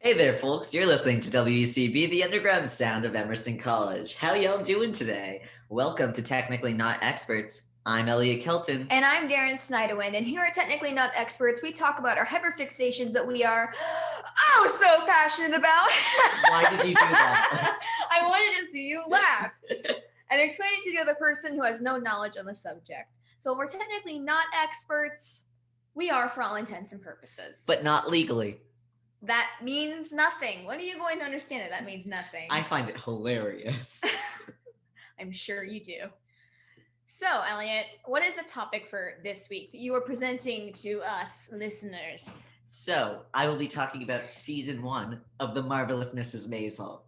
Hey there, folks. You're listening to WCB, the underground sound of Emerson College. How y'all doing today? Welcome to Technically Not Experts. I'm Elliot Kelton. And I'm Daryn Snyderwind, and here at Technically Not Experts, we talk about our hyperfixations that we are so passionate about. Why did you do that? I wanted to see you laugh and explain it to the other person who has no knowledge on the subject. So we're technically not experts. We are for all intents and purposes. But not legally. That means nothing. When are you going to understand that means nothing? I find it hilarious. I'm sure you do. So, Elliot, what is the topic for this week that you are presenting to us listeners? So, I will be talking about season 1 of The Marvelous Mrs. Maisel.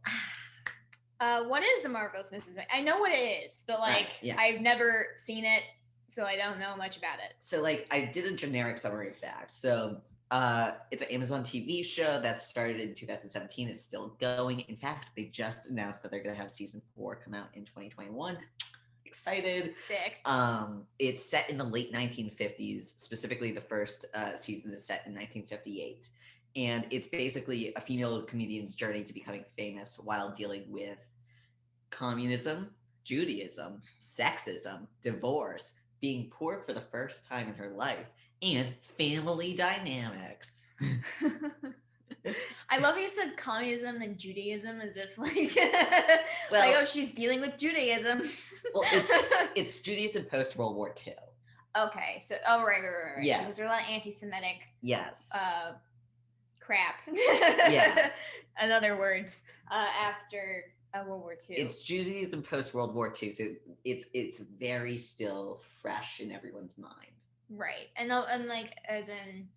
What is The Marvelous Mrs. Maisel? I know what it is, but yeah. I've never seen it, so I don't know much about it. So, I did a generic summary of facts. So, it's an Amazon TV show that started in 2017. It's still going. In fact, they just announced that they're going to have season 4 come out in 2021. Excited. Sick. It's set in the late 1950s. Specifically, the first season is set in 1958. And it's basically a female comedian's journey to becoming famous while dealing with communism, Judaism, sexism, divorce, being poor for the first time in her life, and family dynamics. I love how you said communism and Judaism as if she's dealing with Judaism. Well, it's Judaism post World War II. Okay, so right. Yeah, because there's a lot of anti-Semitic. Yes. Crap. Yeah. In other words, after World War II. It's Judaism post World War II, so it's very still fresh in everyone's mind. Right, and as in,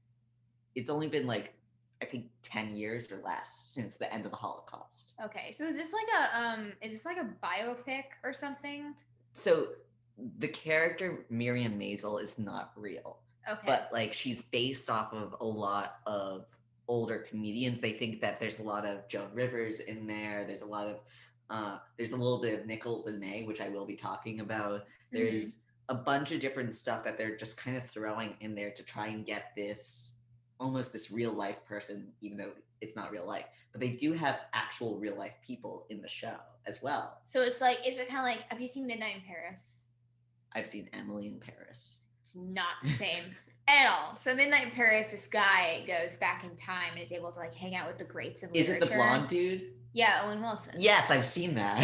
it's only been I think 10 years or less since the end of the Holocaust. Okay, so is this like a biopic or something? So the character Miriam Maisel is not real. Okay. But she's based off of a lot of older comedians. They think that there's a lot of Joan Rivers in there. There's a lot of there's a little bit of Nichols and May, which I will be talking about. There's a bunch of different stuff that they're just kind of throwing in there to try and get this almost this real life person, even though it's not real life. But they do have actual real life people in the show as well. So is it kind of like, have you seen Midnight in Paris? I've seen Emily in Paris. It's not the same at all. So Midnight in Paris, this guy goes back in time and is able to hang out with the greats of literature. Is it the blonde dude? Yeah, Owen Wilson. Yes, I've seen that.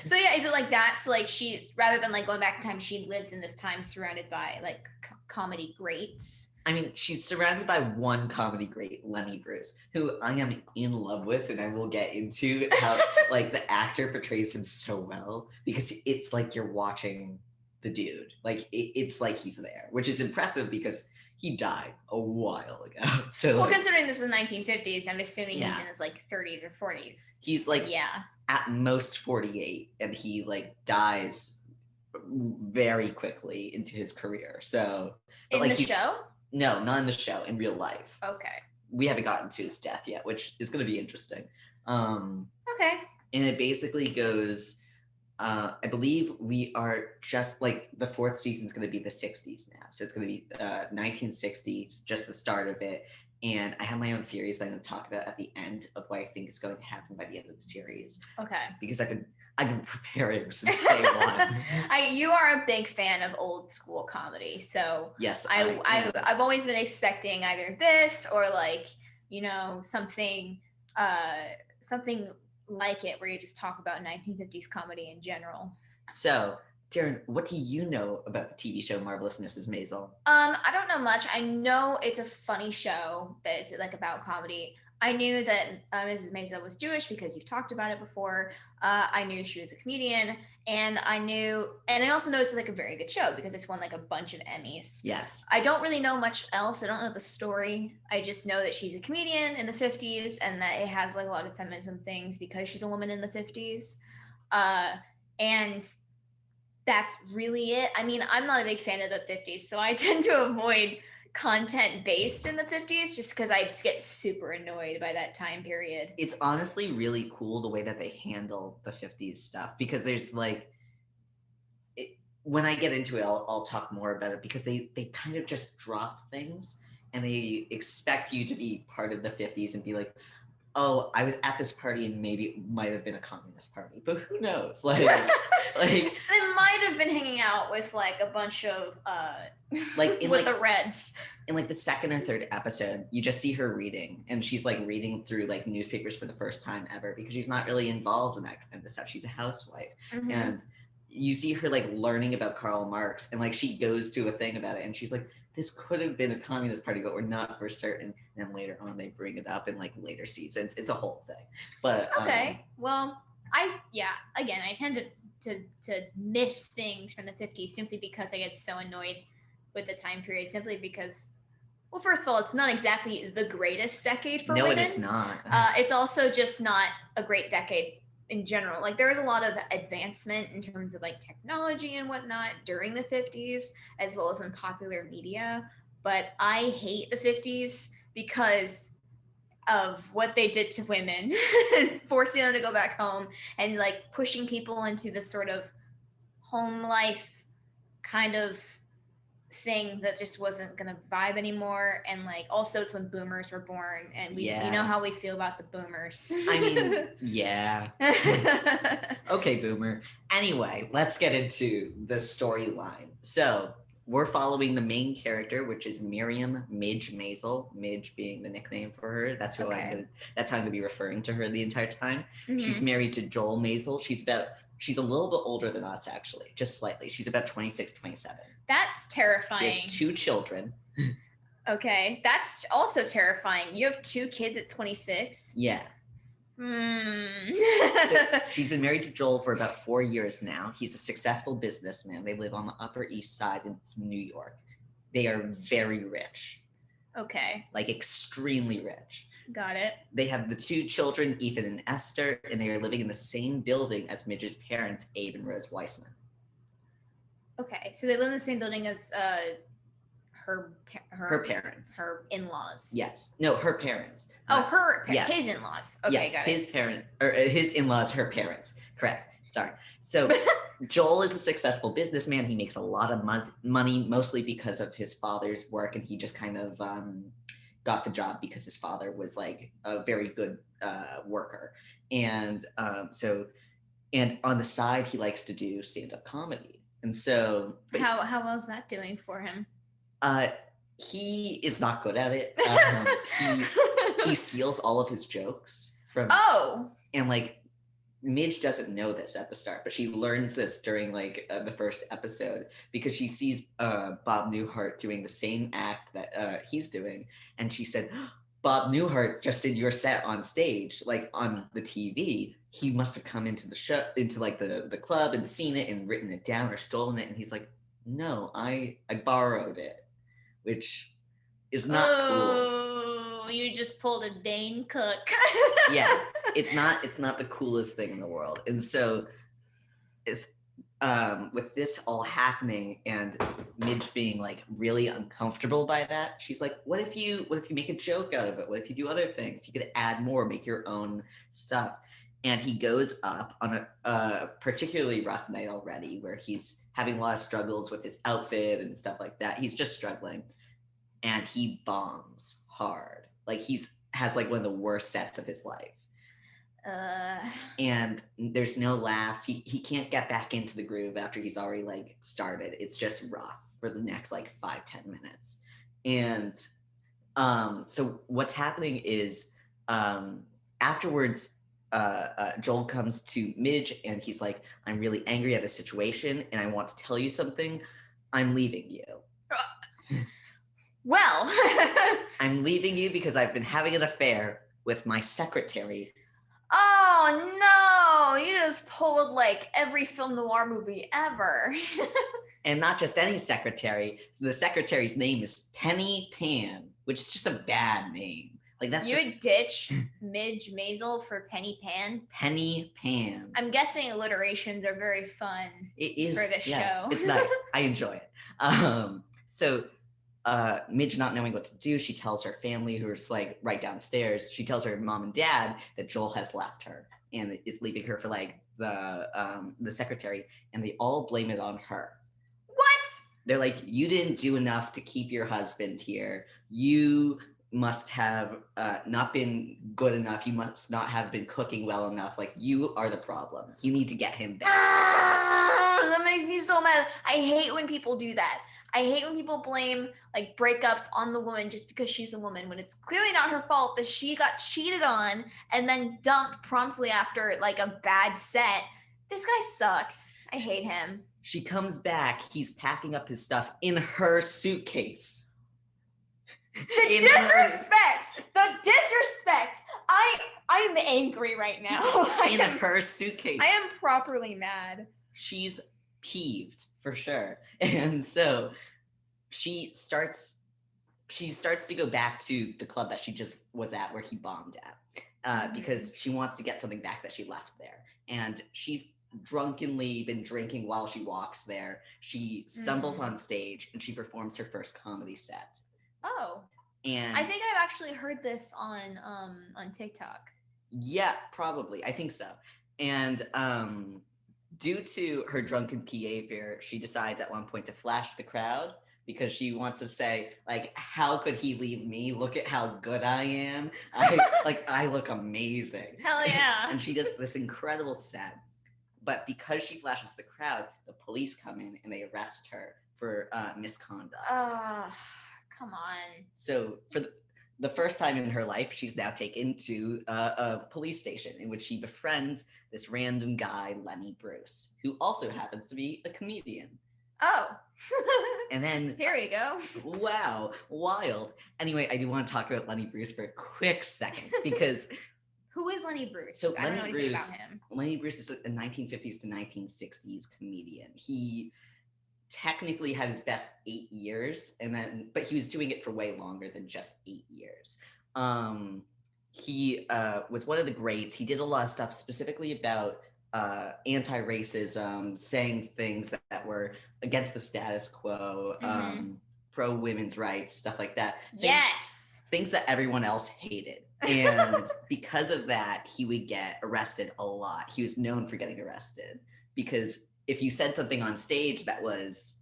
So yeah, is it like that? So she, rather than going back in time, she lives in this time surrounded by comedy greats. I mean, she's surrounded by one comedy great, Lenny Bruce, who I am in love with, and I will get into how the actor portrays him so well, because it's like you're watching the dude. It's like he's there, which is impressive because he died a while ago. So considering this is 1950s, I'm assuming he's in his 30s or 40s. He's at most 48, and he dies very quickly into his career. So in the show? No, not in the show, in real life. Okay. We haven't gotten to his death yet, which is going to be interesting. Okay. And it basically goes, I believe we are just the fourth season is going to be the 60s now. So it's going to be 1960, just the start of it. And I have my own theories that I'm going to talk about at the end of what I think is going to happen by the end of the series. Okay. Because I've been preparing since day one. You are a big fan of old school comedy, so yes, I've always been expecting either this or something like it, where you just talk about 1950s comedy in general. So, Daryn, what do you know about the TV show Marvelous Mrs. Maisel? I don't know much. I know it's a funny show that it's about comedy. I knew that Mrs. Maisel was Jewish because you've talked about it before. I knew she was a comedian, and I also know it's a very good show because it's won a bunch of Emmys. Yes. I don't really know much else. I don't know the story. I just know that she's a comedian in the 50s and that it has a lot of feminism things because she's a woman in the 50s. And that's really it. I mean, I'm not a big fan of the 50s, so I tend to avoid content based in the 50s just because I just get super annoyed by that time period. It's honestly really cool the way that they handle the 50s stuff, because there's when I get into it, I'll talk more about it, because they kind of just drop things and they expect you to be part of the 50s and be like, oh, I was at this party and maybe it might have been a communist party, but who knows? Like, they might have been hanging out with like a bunch of like in with like the Reds. In like the second or third episode, you just see her reading, and she's like reading through like newspapers for the first time ever because she's not really involved in that kind of stuff. She's a housewife, and you see her like learning about Karl Marx, and like she goes to a thing about it, and she's like, this could have been a communist party, but we're not for certain. And then later on, they bring it up in like later seasons. It's a whole thing. But okay, well, I tend to miss things from the 50s simply because I get so annoyed with the time period. Simply because, well, first of all, it's not exactly the greatest decade for women. No, it is not. It's also just not a great decade in general. Like there was a lot of advancement in terms of like technology and whatnot during the 50s, as well as in popular media. But I hate the 50s because of what they did to women, forcing them to go back home and like pushing people into this sort of home life kind of thing that just wasn't gonna vibe anymore. And like also it's when boomers were born, and we you know how we feel about the boomers. I mean, yeah. Okay, boomer. Anyway, let's get into the storyline. So we're following the main character, which is Miriam Midge Maisel. Midge being the nickname for her. That's who that's how I'm gonna be referring to her the entire time. She's married to Joel Maisel. She's a little bit older than us, actually, just slightly. She's about 26, 27. That's terrifying. She has 2 children. Okay, that's also terrifying. You have 2 kids at 26? Yeah. So she's been married to Joel for about 4 years now. He's a successful businessman. They live on the Upper East Side in New York. They are very rich. Okay. Like extremely rich. Got it. They have the 2 children, Ethan and Esther, and they are living in the same building as Midge's parents, Abe and Rose Weissman. Okay, so they live in the same building as her parents, her in-laws. Yes, no, her parents. His in-laws. Okay, yes, got it. His in-laws, her parents. Correct. Sorry. So Joel is a successful businessman. He makes a lot of money, mostly because of his father's work, and he just kind of got the job because his father was like a very good worker, and and on the side he likes to do stand-up comedy. And so how well is that doing for him? He is not good at it. He steals all of his jokes from and like Midge doesn't know this at the start, but she learns this during like the first episode because she sees Bob Newhart doing the same act that he's doing, and she said, Bob Newhart just did your set on stage, like on the TV. He must have come into the show, into like the club and seen it and written it down or stolen it. And he's like, no, I borrowed it, which is not cool. You just pulled a Dane Cook. Yeah, it's not the coolest thing in the world. And so it's with this all happening and Midge being like really uncomfortable by that, she's like, what if you make a joke out of it? What if you do other things? You could add more, make your own stuff. And he goes up on a particularly rough night already where he's having a lot of struggles with his outfit and stuff like that. He's just struggling. And he bombs hard. Like has like one of the worst sets of his life. And there's no laughs. He can't get back into the groove after he's already like started. It's just rough for the next like 5-10 minutes. And so what's happening is afterwards Joel comes to Midge and he's like, I'm really angry at the situation and I want to tell you something. I'm leaving you. Well, I'm leaving you because I've been having an affair with my secretary. Oh no, you just pulled like every film noir movie ever. And not just any secretary. The secretary's name is Penny Pan, which is just a bad name. Like that's you would ditch Midge Maisel for Penny Pan? Penny Pan. I'm guessing alliterations are very fun. It is for the show. It's nice. I enjoy it. So Midge not knowing what to do, she tells her family, who's like right downstairs, she tells her mom and dad that Joel has left her and is leaving her for like the secretary, and they all blame it on her. What? They're like, you didn't do enough to keep your husband here. You must have not been good enough. You must not have been cooking well enough. Like, you are the problem. You need to get him back. That makes me so mad. I hate when people do that. I hate when people blame like breakups on the woman just because she's a woman, when it's clearly not her fault that she got cheated on and then dumped promptly after like a bad set. This guy sucks. I hate him. She comes back. He's packing up his stuff in her suitcase. The disrespect! The disrespect! I'm angry right now. In her suitcase. I am properly mad. She's peeved for sure. And so she starts to go back to the club that she just was at, where he bombed at, because she wants to get something back that she left there. And she's drunkenly been drinking while she walks there. She stumbles on stage and she performs her first comedy set. Oh. And I think I've actually heard this on TikTok. Yeah, probably. I think so. And due to her drunken behavior, she decides at one point to flash the crowd, because she wants to say, like, how could he leave me? Look at how good I am. I look amazing. Hell yeah. And she does this incredible set. But because she flashes the crowd, the police come in and they arrest her for misconduct. Come on. So for the first time in her life, she's now taken to a police station, in which she befriends this random guy, Lenny Bruce, who also happens to be a comedian. Oh. And then here we go. Wow, wild. Anyway, I do want to talk about Lenny Bruce for a quick second, because who is Lenny Bruce? So I don't know anything about him. Lenny Bruce is a 1950s to 1960s comedian. He technically had his best 8 years, but he was doing it for way longer than just 8 years. He was one of the greats. He did a lot of stuff specifically about anti-racism, saying things that were against the status quo, pro women's rights, stuff like that. Things that everyone else hated. And because of that, he would get arrested a lot. He was known for getting arrested because if you said something on stage that was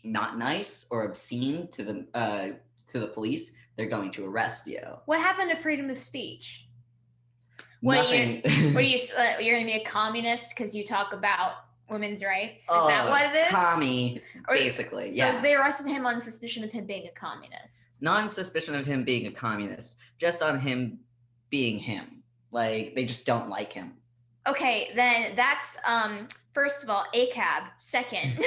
not nice or obscene to the police, they're going to arrest you. What happened to freedom of speech? Nothing. You're going to be a communist because you talk about women's rights? Is that what it is? Commie, basically, yeah. So they arrested him on suspicion of him being a communist. Not on suspicion of him being a communist, just on him being him. Like, they just don't like him. Okay, then that's, first of all, ACAB. Second,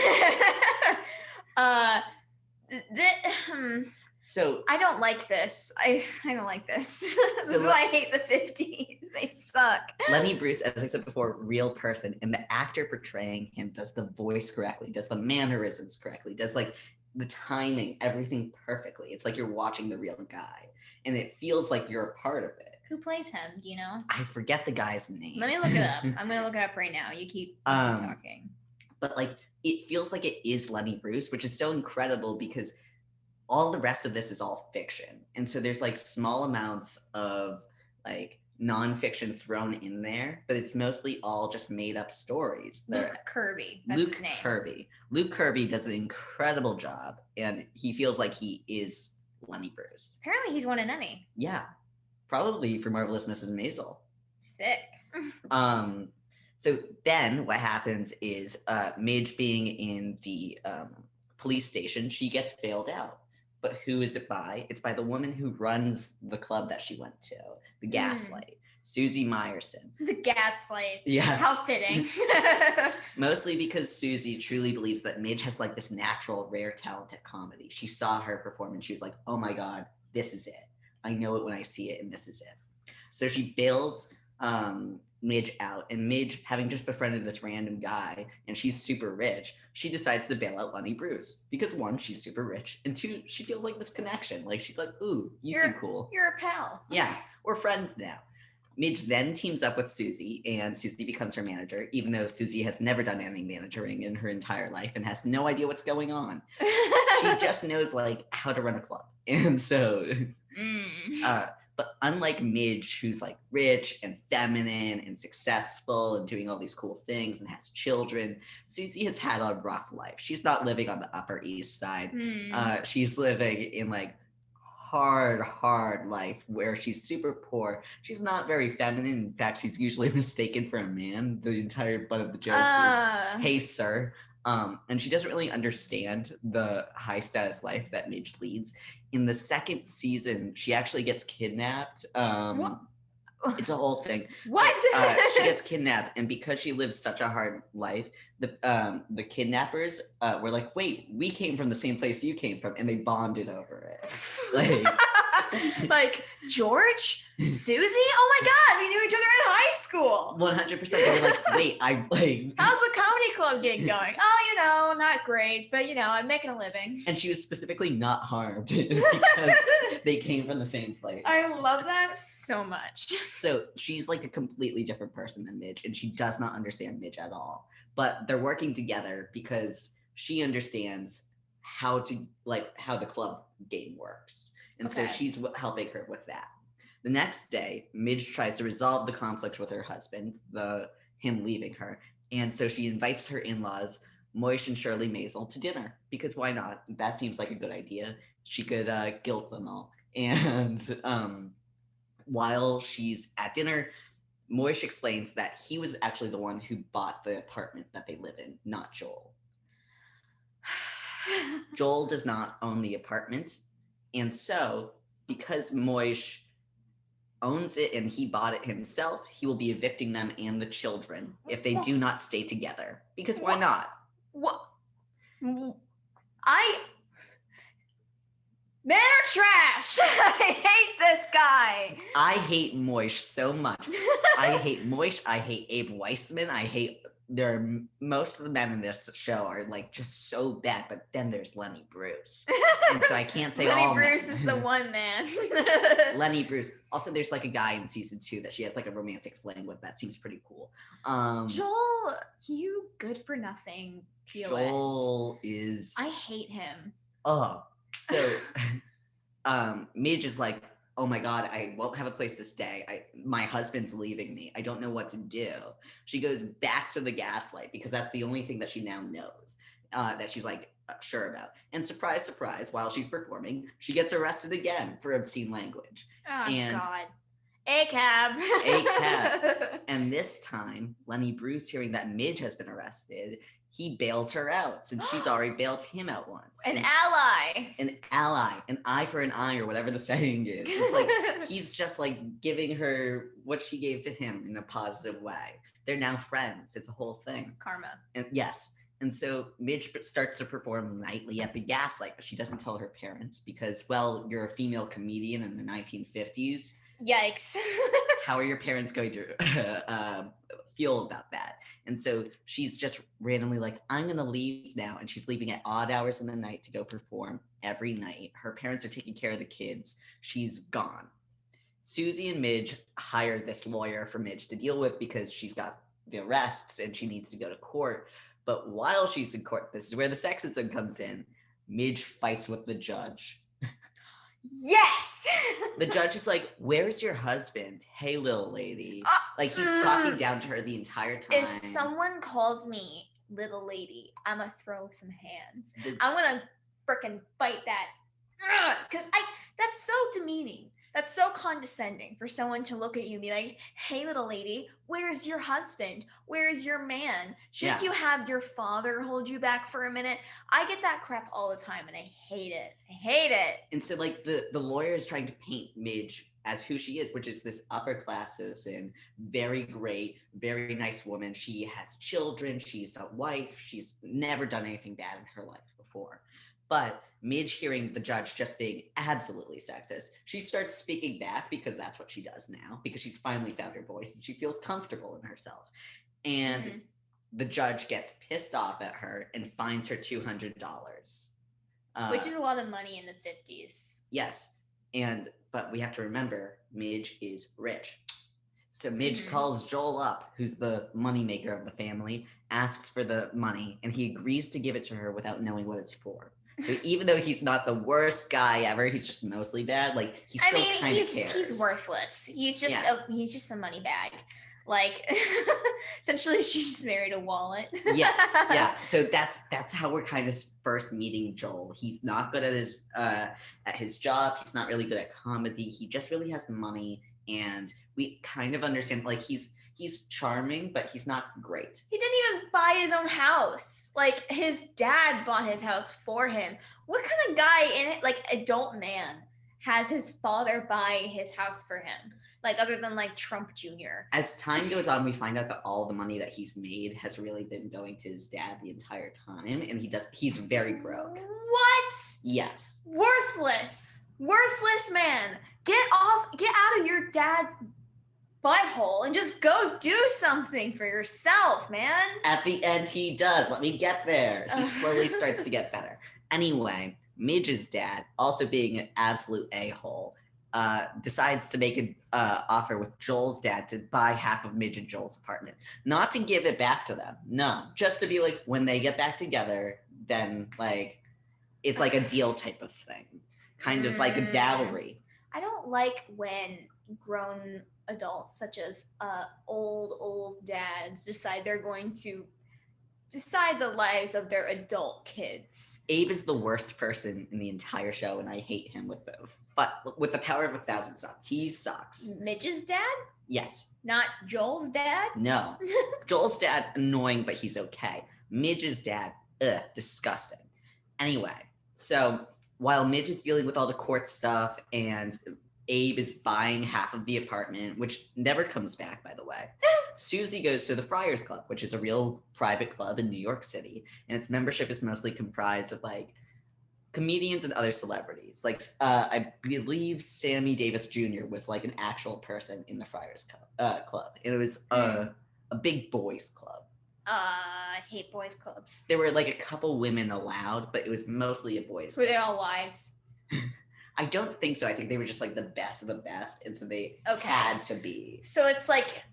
So I don't like this. I don't like this. This is why I hate the 50s. They suck. Lenny Bruce, as I said before, real person, and the actor portraying him does the voice correctly, does the mannerisms correctly, does like the timing, everything perfectly. It's like you're watching the real guy, and it feels like you're a part of it. Who plays him? Do you know? I forget the guy's name. Let me look it up. I'm gonna look it up right now. You keep talking. But like, it feels like it is Lenny Bruce, which is so incredible because all the rest of this is all fiction. And so there's like small amounts of like nonfiction thrown in there, but it's mostly all just made up stories. Luke Kirby. That's his name. Luke Kirby does an incredible job, and he feels like he is Lenny Bruce. Apparently he's won an Emmy. Yeah. Probably for Marvelous Mrs. Maisel. Sick. So then what happens is Midge being in the police station, she gets bailed out. But who is it by? It's by the woman who runs the club that she went to, the Gaslight, Susie Meyerson. The Gaslight. Yes. How fitting. Mostly because Susie truly believes that Midge has like this natural, rare talent at comedy. She saw her perform and she was like, oh my God, this is it. I know it when I see it, and this is it. So she bails Midge out, and Midge, having just befriended this random guy, and she's super rich, she decides to bail out Lenny Bruce. Because one, she's super rich, and two, she feels like this connection. Like, she's like, ooh, you seem cool. You're a pal. Yeah, we're friends now. Midge then teams up with Susie, and Susie becomes her manager, even though Susie has never done any managing in her entire life and has no idea what's going on. She just knows, like, how to run a club. And so... But unlike Midge, who's like rich and feminine and successful and doing all these cool things and has children, Susie has had a rough life. She's not living on the Upper East Side. She's living in like hard life where she's super poor. She's not very feminine. In fact, she's usually mistaken for a man. The entire butt of the joke is, hey, sir. And she doesn't really understand the high status life that Midge leads. In the second season, she actually gets kidnapped. It's a whole thing. What? She gets kidnapped, and because she lives such a hard life, the kidnappers were like, "Wait, we came from the same place you came from," and they bonded over it. Like George, Susie. Oh my God, we knew each other in high school. 100%. They were like, "Wait, how's the comedy club gig going? Oh, not great, but I'm making a living." And she was specifically not harmed because they came from the same place. I love that so much. So she's like a completely different person than Midge, and she does not understand Midge at all. But they're working together because she understands how the club game works. And so she's helping her with that. The next day, Midge tries to resolve the conflict with her husband, him leaving her. And so she invites her in-laws, Moish and Shirley Maisel, to dinner, because why not? That seems like a good idea. She could guilt them all. And while she's at dinner, Moish explains that he was actually the one who bought the apartment that they live in, not Joel. Joel does not own the apartment. And so, because Moish owns it and he bought it himself, he will be evicting them and the children if they do not stay together. Because why not? What? Men are trash. I hate this guy. I hate Moish so much. I hate Moish. I hate Abe Weissman. Most of the men in this show are like just so bad, but then there's Lenny Bruce. And so I can't say Lenny all Bruce men. is the one man. Lenny Bruce. Also, there's like a guy in season 2 that she has like a romantic fling with. That seems pretty cool. Joel, you good for nothing. POS. Joel is. I hate him. Oh, so Midge is like, oh my God, I won't have a place to stay. My husband's leaving me. I don't know what to do. She goes back to the gaslight because that's the only thing that she now knows that she's like sure about. And surprise, surprise, while she's performing, she gets arrested again for obscene language. Oh, God. ACAB. And this time, Lenny Bruce, hearing that Midge has been arrested, he bails her out since she's already bailed him out once. An ally, an eye for an eye, or whatever the saying is. It's like he's just like giving her what she gave to him in a positive way. They're now friends. It's a whole thing. Karma. And yes. And so Midge starts to perform nightly at the Gaslight, but she doesn't tell her parents because, well, you're a female comedian in the 1950s. Yikes. How are your parents going to feel about that? And so she's just randomly like, I'm going to leave now. And she's leaving at odd hours in the night to go perform every night. Her parents are taking care of the kids. She's gone. Susie and Midge hired this lawyer for Midge to deal with because she's got the arrests and she needs to go to court. But while she's in court, this is where the sexism comes in. Midge fights with the judge. Yes! The judge is like, where's your husband? Hey, little lady. Like, he's talking down to her the entire time. If someone calls me little lady, I'm gonna throw some hands. I'm gonna frickin' fight that. Because that's so demeaning. That's so condescending for someone to look at you and be like, hey, little lady, where's your husband? Where's your man? Shouldn't you have your father hold you back for a minute? I get that crap all the time, and I hate it. I hate it. And so, like, the lawyer is trying to paint Midge as who she is, which is this upper-class citizen, very great, very nice woman. She has children. She's a wife. She's never done anything bad in her life before. But Midge, hearing the judge just being absolutely sexist, she starts speaking back because that's what she does now, because she's finally found her voice and she feels comfortable in herself. And the judge gets pissed off at her and fines her $200. Which is a lot of money in the 50s. Yes. But we have to remember, Midge is rich. So Midge calls Joel up, who's the moneymaker of the family, asks for the money, and he agrees to give it to her without knowing what it's for. So even though he's not the worst guy ever, he's just mostly bad. Like, he still kind of cares. He's worthless. He's just a money bag. Like, essentially, she just married a wallet. Yes, yeah. So that's how we're kind of first meeting Joel. He's not good at his job. He's not really good at comedy. He just really has money, and we kind of understand like he's charming, but he's not great. He didn't even buy his own house. Like, his dad bought his house for him. What kind of guy in it, like, adult man, has his father buy his house for him? Like, other than like Trump Jr. As time goes on, we find out that all the money that he's made has really been going to his dad the entire time, and he's very broke. What? Yes. Worthless man. Get out of your dad's butthole and just go do something for yourself, man. At the end, he does. Let me get there. He slowly starts to get better. Anyway, Midge's dad, also being an absolute a-hole, decides to make an offer with Joel's dad to buy half of Midge and Joel's apartment. Not to give it back to them. No, just to be like, when they get back together, then like, it's like a deal type of thing. Kind of like a dowry. I don't like when grown adults, such as old dads, decide they're going to decide the lives of their adult kids. Abe is the worst person in the entire show, and I hate him with the power of 1,000 suns. He sucks. Midge's dad? Yes. Not Joel's dad? No. Joel's dad, annoying, but he's okay. Midge's dad, disgusting. Anyway, so while Midge is dealing with all the court stuff and Abe is buying half of the apartment, which never comes back, by the way, Susie goes to the Friars Club, which is a real private club in New York City, and its membership is mostly comprised of like comedians and other celebrities. Like I believe Sammy Davis Jr. was like an actual person in the Friars Club. And it was a big boys club. I hate boys clubs. There were like a couple women allowed, but it was mostly a boys club. Were they all wives? I don't think so. I think they were just like the best of the best, and so they had to be. So it's like,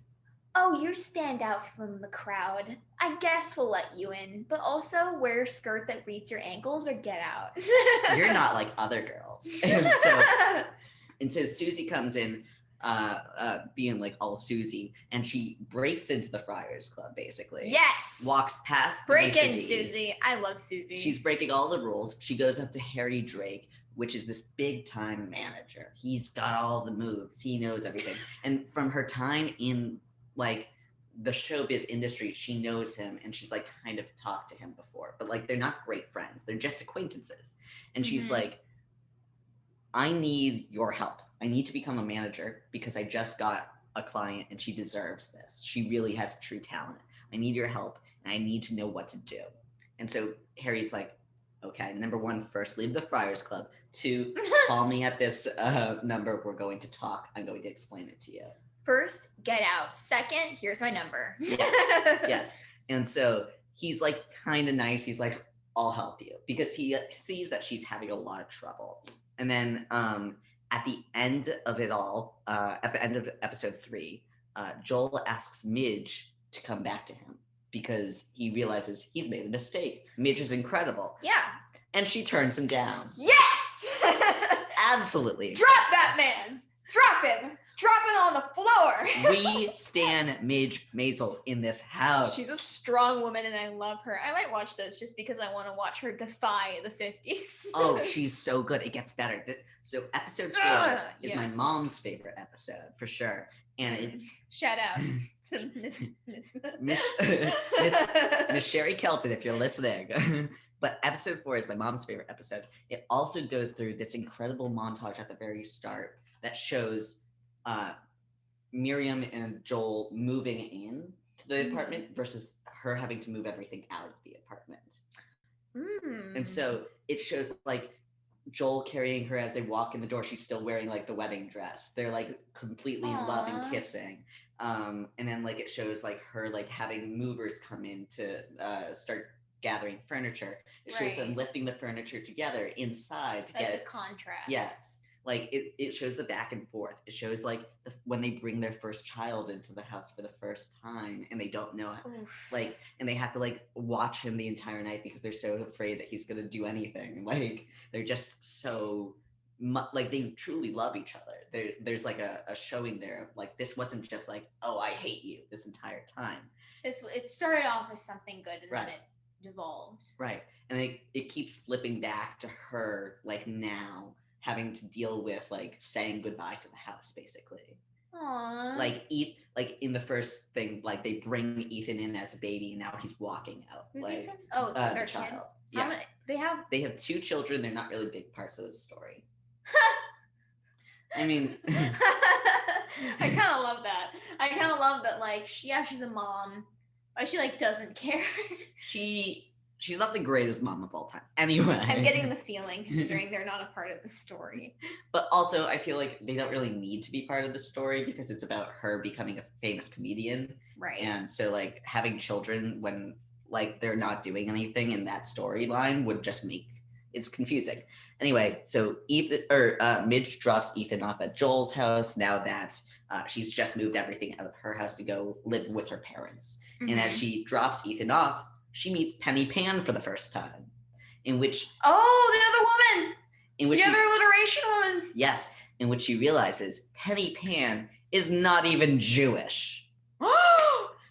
oh, you stand out from the crowd. I guess we'll let you in, but also wear a skirt that reaches your ankles or get out. You're not like other girls. And so Susie comes in, being like all Susie, and she breaks into the Friars Club, basically. Yes! Walks past the Break in, Susie. I love Susie. She's breaking all the rules. She goes up to Harry Drake, which is this big time manager. He's got all the moves. He knows everything. And from her time in like the showbiz industry, she knows him, and she's like kind of talked to him before, but like they're not great friends. They're just acquaintances. And she's like, I need your help. I need to become a manager because I just got a client and she deserves this. She really has true talent. I need your help and I need to know what to do. And so Harry's like, okay, number one, first leave the Friars Club. 2, call me at this number. We're going to talk. I'm going to explain it to you. First, get out. Second, here's my number. Yes. And so he's like kind of nice. He's like, I'll help you, because he sees that she's having a lot of trouble. And then at the end of it all, at the end of episode 3, Joel asks Midge to come back to him because he realizes he's made a mistake. Midge is incredible. Yeah. And she turns him down. Yes! Absolutely. Drop that man! Drop him! Drop it on the floor! We stan Midge Maisel in this house. She's a strong woman and I love her. I might watch those just because I want to watch her defy the 50s. Oh, she's so good. It gets better. So episode 4 is my mom's favorite episode, for sure. And it's... Shout out to Miss Sherry Kelton, if you're listening. But episode 4 is my mom's favorite episode. It also goes through this incredible montage at the very start that shows Miriam and Joel moving in to the apartment versus her having to move everything out of the apartment. And so it shows like Joel carrying her as they walk in the door. She's still wearing like the wedding dress. They're like completely in love and kissing. And then like it shows like her like having movers come in to start gathering furniture. It shows them lifting the furniture together inside to get the contrast. Yeah. Like it shows the back and forth. It shows like when they bring their first child into the house for the first time and they don't know like, and they have to like watch him the entire night because they're so afraid that he's gonna do anything. Like they're just so like they truly love each other. There's like a showing there of like this wasn't just like, oh, I hate you this entire time. It started off as something good and Right. then it devolved. Right. And it keeps flipping back to her like now having to deal with like saying goodbye to the house basically. Aww. Like in the first thing, like they bring Ethan in as a baby and now he's walking out. Who's like, Ethan? Oh, the child. Yeah. How many, they have 2 children. They're not really big parts of the story. I mean, I kind of love that. I kind of love that. Like, she's a mom, but she like doesn't care. She's not the greatest mom of all time. Anyway, I'm getting the feeling, considering they're not a part of the story. But also, I feel like they don't really need to be part of the story because it's about her becoming a famous comedian. Right. And so, like, having children when like they're not doing anything in that storyline would just make it's confusing. Anyway, so Midge drops Ethan off at Joel's house now that she's just moved everything out of her house to go live with her parents. Mm-hmm. And as she drops Ethan off, she meets Penny Pan for the first time, in which the other woman, the other alliteration woman. Yes, in which she realizes Penny Pan is not even Jewish.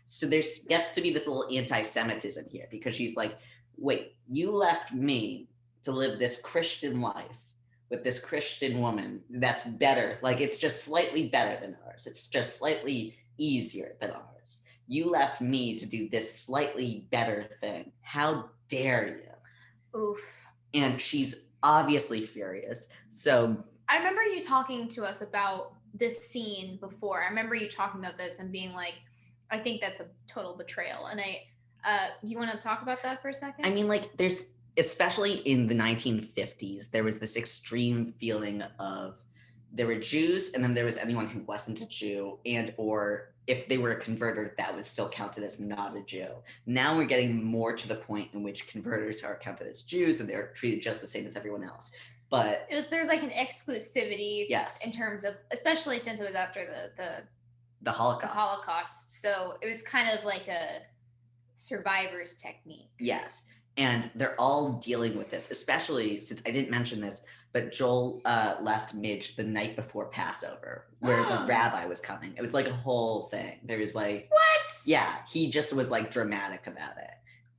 So there gets to be this little anti-Semitism here because she's like, wait, you left me to live this Christian life with this Christian woman that's better. Like, it's just slightly better than ours. It's just slightly easier than ours. You left me to do this slightly better thing. How dare you? Oof. And she's obviously furious. So I remember you talking to us about this scene before. I remember you talking about this and being like, I think that's a total betrayal. And do you want to talk about that for a second? I mean, like, there's, especially in the 1950s, there was this extreme feeling of there were Jews and then there was anyone who wasn't a Jew, and or if they were a converter, that was still counted as not a Jew. Now we're getting more to the point in which converters are counted as Jews and they're treated just the same as everyone else. But there's like an exclusivity, yes, in terms of, especially since it was after the Holocaust. The Holocaust. So it was kind of like a survivor's technique. Yes. And they're all dealing with this, especially since I didn't mention this, but Joel left Midge the night before Passover, where the rabbi was coming. It was like a whole thing. There was like... What? Yeah, he just was like dramatic about it.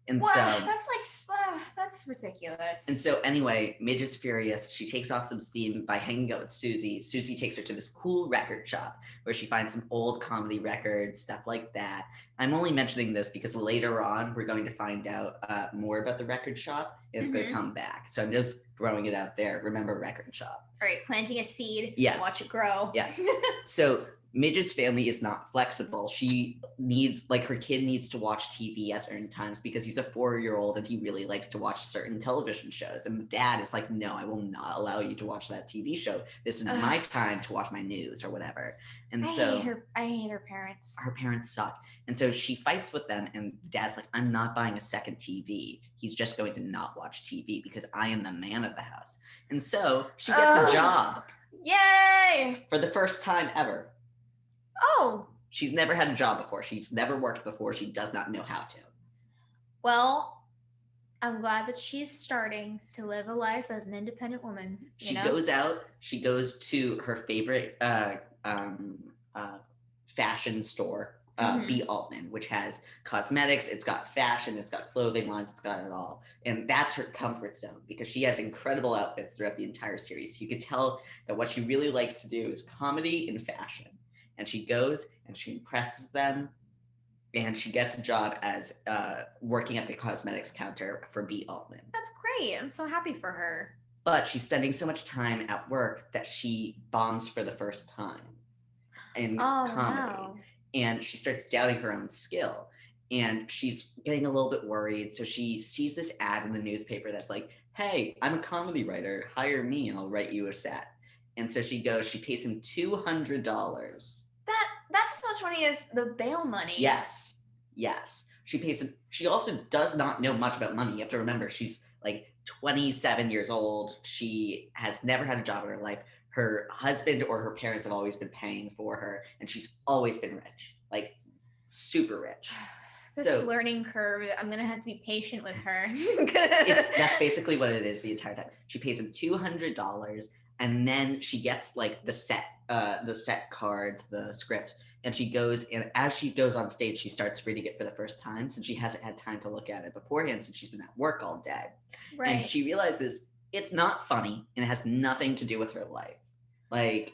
And wow, so that's ridiculous. And so anyway, Midge is furious. She takes off some steam by hanging out with Susie. Susie takes her to this cool record shop where she finds some old comedy records, stuff like that. I'm only mentioning this because later on we're going to find out more about the record shop, and it's going to come back. So I'm just throwing it out there. Remember record shop. All right, planting a seed. Yes. Watch it grow. Yes. So Midge's family is not flexible. She needs, like, her kid needs to watch TV at certain times because he's a 4-year-old and he really likes to watch certain television shows. And the dad is like, no, I will not allow you to watch that TV show. This is my time to watch my news or whatever. And I hate her parents. Her parents suck. And so she fights with them, and dad's like, I'm not buying a second TV. He's just going to not watch TV because I am the man of the house. And so she gets a job. Yay! For the first time ever. Oh. She's never had a job before. She's never worked before. She does not know how to. Well, I'm glad that she's starting to live a life as an independent woman. She goes out. She goes to her favorite fashion store, B. Altman, which has cosmetics. It's got fashion. It's got clothing lines. It's got it all. And that's her comfort zone because she has incredible outfits throughout the entire series. You could tell that what she really likes to do is comedy and fashion. And she goes and she impresses them, and she gets a job as working at the cosmetics counter for B. Altman. That's great. I'm so happy for her. But she's spending so much time at work that she bombs for the first time in comedy. Wow. And she starts doubting her own skill. And she's getting a little bit worried. So she sees this ad in the newspaper that's like, hey, I'm a comedy writer. Hire me and I'll write you a set. And so she goes, she pays him $200. That's as much money as the bail money. Yes. She pays him. She also does not know much about money. You have to remember, she's like 27 years old. She has never had a job in her life. Her husband or her parents have always been paying for her, and she's always been rich, like super rich. This learning curve, I'm going to have to be patient with her. That's basically what it is the entire time. She pays him $200. And then she gets like the set cards, the script, and she goes, and as she goes on stage, she starts reading it for the first time since she hasn't had time to look at it beforehand since she's been at work all day. And she realizes it's not funny and it has nothing to do with her life. Like,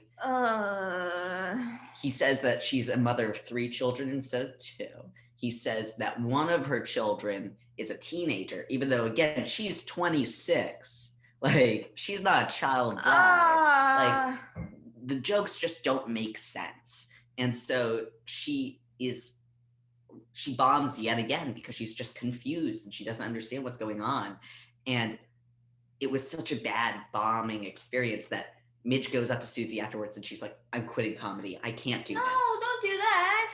he says that she's a mother of 3 children instead of 2. He says that one of her children is a teenager, even though, again, she's 26. Like, she's not a child bride. Like, the jokes just don't make sense. And so she bombs yet again because she's just confused and she doesn't understand what's going on. And it was such a bad bombing experience that Midge goes up to Susie afterwards and she's like, I'm quitting comedy. I can't do this. No, don't do that.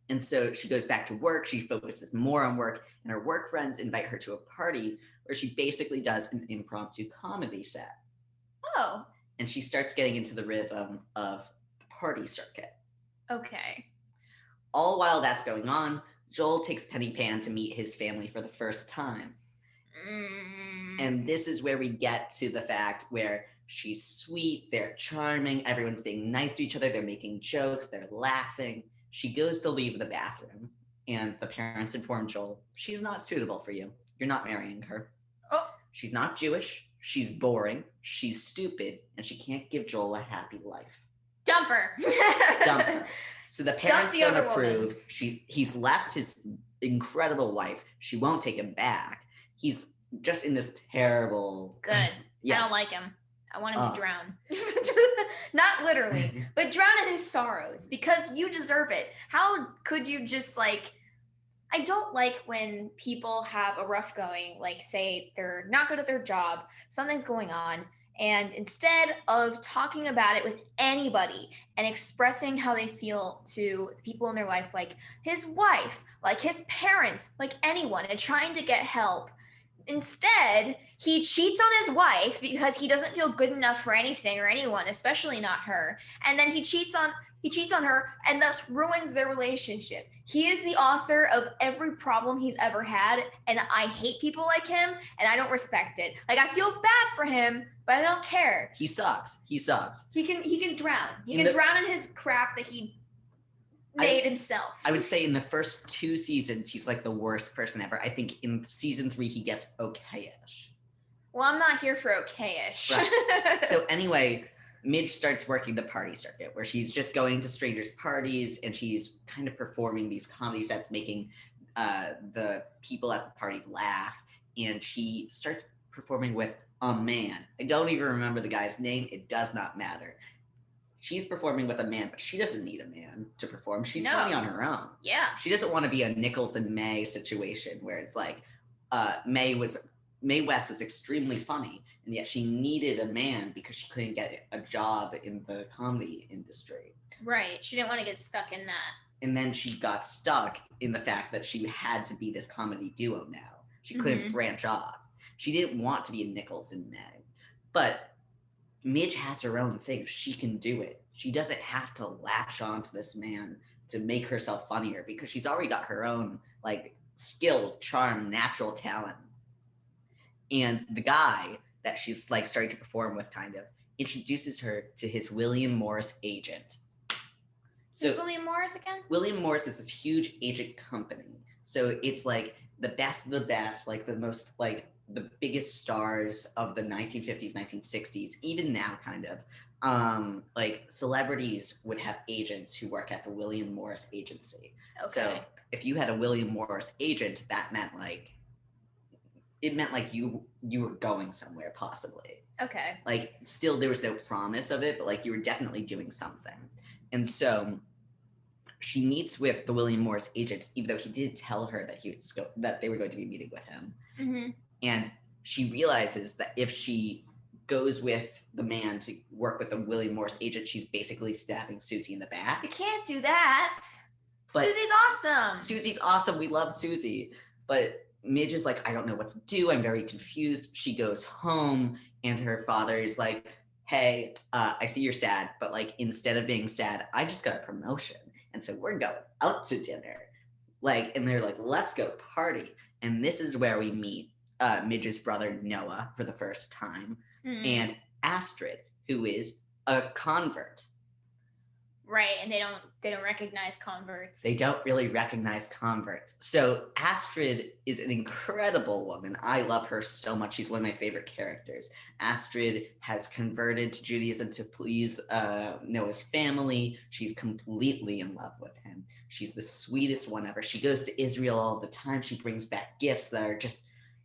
And so she goes back to work. She focuses more on work, and her work friends invite her to a party where she basically does an impromptu comedy set. Oh. And she starts getting into the rhythm of the party circuit. Okay. All while that's going on, Joel takes Penny Pan to meet his family for the first time. And this is where we get to the fact where she's sweet, they're charming, everyone's being nice to each other, they're making jokes, they're laughing. She goes to leave the bathroom, and the parents inform Joel, she's not suitable for you. You're not marrying her. Oh. She's not Jewish, she's boring, she's stupid, and she can't give Joel a happy life. Dump her. Dump her. So the parents don't approve. He's left his incredible wife. She won't take him back. He's just in this terrible... Good. Yeah. I don't like him. I want him to drown. Not literally, but drown in his sorrows because you deserve it. How could you just like... I don't like when people have a rough going, like say they're not good at their job, something's going on, and instead of talking about it with anybody and expressing how they feel to the people in their life, like his wife, like his parents, like anyone, and trying to get help, instead, he cheats on his wife because he doesn't feel good enough for anything or anyone, especially not her. And then he cheats on her and thus ruins their relationship. He is the author of every problem he's ever had, and I hate people like him, and I don't respect it. Like, I feel bad for him, but I don't care. He sucks. He can drown. He can drown in his crap that he made himself. I would say in the first 2 seasons, he's like the worst person ever. I think in season 3, he gets okay-ish. Well, I'm not here for okay-ish. Right. So anyway, Midge starts working the party circuit where she's just going to strangers' parties and she's kind of performing these comedy sets, making the people at the parties laugh. And she starts performing with a man. I don't even remember the guy's name. It does not matter. She's performing with a man, but she doesn't need a man to perform. She's funny on her own. Yeah. She doesn't want to be a Nichols and May situation where it's like Mae West was extremely funny, and yet she needed a man because she couldn't get a job in the comedy industry. Right. She didn't want to get stuck in that. And then she got stuck in the fact that she had to be this comedy duo now. She couldn't branch off. She didn't want to be a Nichols and May. But Midge has her own thing. She can do it. She doesn't have to latch on to this man to make herself funnier because she's already got her own like skill, charm, natural talent. And the guy that she's like starting to perform with kind of introduces her to his William Morris agent. So, who's William Morris again? William Morris is this huge agent company. So it's like the best of the best, like the most like the biggest stars of the 1950s, 1960s, even now kind of. Like celebrities would have agents who work at the William Morris agency. Okay. So if you had a William Morris agent, that meant like you were going somewhere possibly. Okay. Like still there was no promise of it, but like you were definitely doing something. And so she meets with the William Morris agent, even though he did tell her that that they were going to be meeting with him. Mm-hmm. And she realizes that if she goes with the man to work with the William Morris agent, she's basically stabbing Susie in the back. You can't do that. But Susie's awesome. Susie's awesome. We love Susie. But Midge is like, I don't know what to do. I'm very confused. She goes home and her father is like, hey, I see you're sad, but like instead of being sad, I just got a promotion. And so we're going out to dinner. Like, and they're like, let's go party. And this is where we meet Midge's brother Noah for the first time, and Astrid, who is a convert. Right, and they don't recognize converts. They don't really recognize converts. So Astrid is an incredible woman. I love her so much. She's one of my favorite characters. Astrid has converted to Judaism to please Noah's family. She's completely in love with him. She's the sweetest one ever. She goes to Israel all the time. She brings back gifts that are just